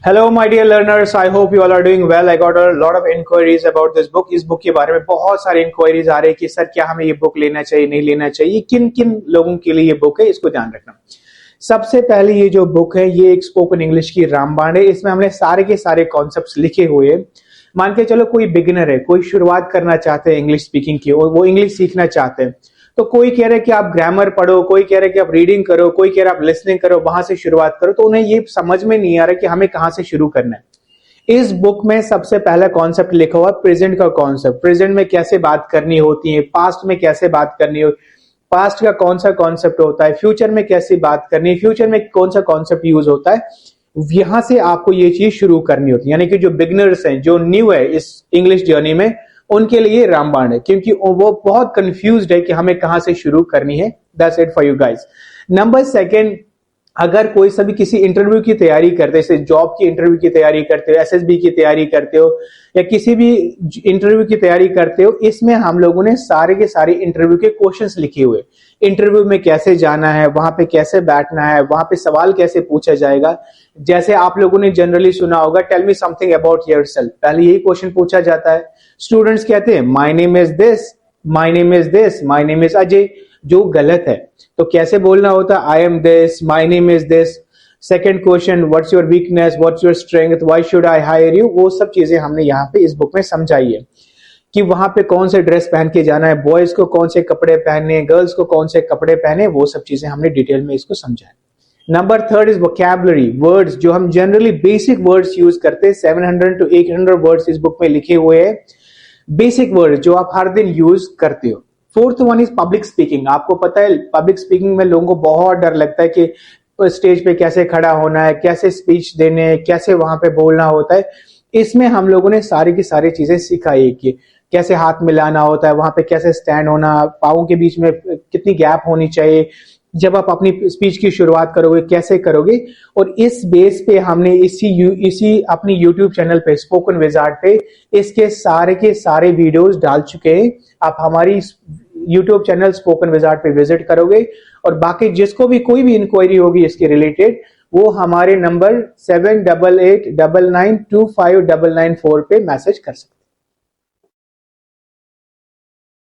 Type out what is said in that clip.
Hello, my dear learners. I hope you all are doing well. I got a lot of inquiries about this book. इस book के बारे में बहुत सारी inquiries आ रही है कि सर क्या हमें ये बुक लेना चाहिए, नहीं लेना चाहिए, किन किन लोगों के लिए ये बुक है, इसको ध्यान रखना। सबसे पहले ये जो बुक है ये एक स्पोकन इंग्लिश की रामबाण है। इसमें हमने सारे के सारे कॉन्सेप्ट्स लिखे हुए हैं। मान के चलो कोई बिगिनर है, कोई शुरुआत करना चाहते हैं इंग्लिश स्पीकिंग की और वो इंग्लिश सीखना चाहते हैं, तो कोई कह रहा है कि आप ग्रामर पढ़ो, कोई कह रहा है कि आप रीडिंग करो, कोई कह रहा है आप लिसनिंग करो, वहां से शुरुआत करो, तो उन्हें ये समझ में नहीं आ रहा कि हमें कहां से शुरू करना है। इस बुक में सबसे पहला कॉन्सेप्ट लिखा हुआ प्रेजेंट का कॉन्सेप्ट, प्रेजेंट में कैसे बात करनी होती है, पास्ट में कैसे बात करनी हो, पास्ट का कौन सा कॉन्सेप्ट होता है, फ्यूचर में कैसे बात करनी है, फ्यूचर में कौन सा कॉन्सेप्ट यूज होता है, यहां से आपको ये चीज शुरू करनी होती है। यानी कि जो बिगिनर्स हैं, जो न्यू है इस इंग्लिश जर्नी में, उनके लिए रामबाण है, क्योंकि वो बहुत कंफ्यूज्ड है कि हमें कहां से शुरू करनी है। That's it for you guys. Number second, अगर कोई सभी किसी इंटरव्यू की तैयारी करते हो, जैसे जॉब की इंटरव्यू की तैयारी करते हो, एसएसबी की तैयारी करते हो, या किसी भी इंटरव्यू की तैयारी करते हो, इसमें हम लोगों ने सारे के सारे इंटरव्यू के क्वेश्चंस लिखे हुए। इंटरव्यू में कैसे जाना है, वहां पे कैसे बैठना है, वहां पे सवाल कैसे पूछा जाएगा। जैसे आप लोगों ने जनरली सुना होगा, tell me something about yourself, पहले यही क्वेश्चन पूछा जाता है। स्टूडेंट्स कहते हैं my name is this, my name is this, my name is Ajay, जो गलत है। तो कैसे बोलना होता है, I am this, my name is this. Second question, what's your weakness, what's your strength, why should I hire you, वो सब चीजें हमने यहाँ पे इस बुक में समझाई है कि वहां पे कौन से ड्रेस पहन के जाना है, बॉयज को कौन से कपड़े पहनने, गर्ल्स को कौन से कपड़े पहने, वो सब चीजें हमने डिटेल में इसको समझाया। Number third is vocabulary, words जो हम जनरली बेसिक वर्ड्स यूज करते हैं। 700 to 800 वर्ड्स इस बुक में लिखे हुए हैं, बेसिक वर्ड जो आप हर दिन यूज करते हो। Fourth one is public speaking. आपको पता है पब्लिक स्पीकिंग में लोगों को बहुत डर लगता है कि स्टेज पे कैसे खड़ा होना है, कैसे स्पीच देने है, कैसे वहां पे बोलना होता है। इसमें हम लोगों ने सारी की सारी चीजें सिखाई कि कैसे हाथ मिलाना होता है, वहां पे कैसे स्टैंड होना, पाँव के बीच में कितनी गैप होनी चाहिए, जब आप अपनी स्पीच की शुरुआत करोगे कैसे करोगे। और इस बेस पे हमने इसी अपनी यूट्यूब चैनल पे, स्पोकन विजार्ड पे, इसके सारे के सारे वीडियोस डाल चुके हैं। आप हमारी यूट्यूब चैनल स्पोकन विजार्ड पे विजिट करोगे और बाकी जिसको भी कोई भी इंक्वायरी होगी इसके रिलेटेड, वो हमारे नंबर 7889925994 पे मैसेज कर सकते हैं।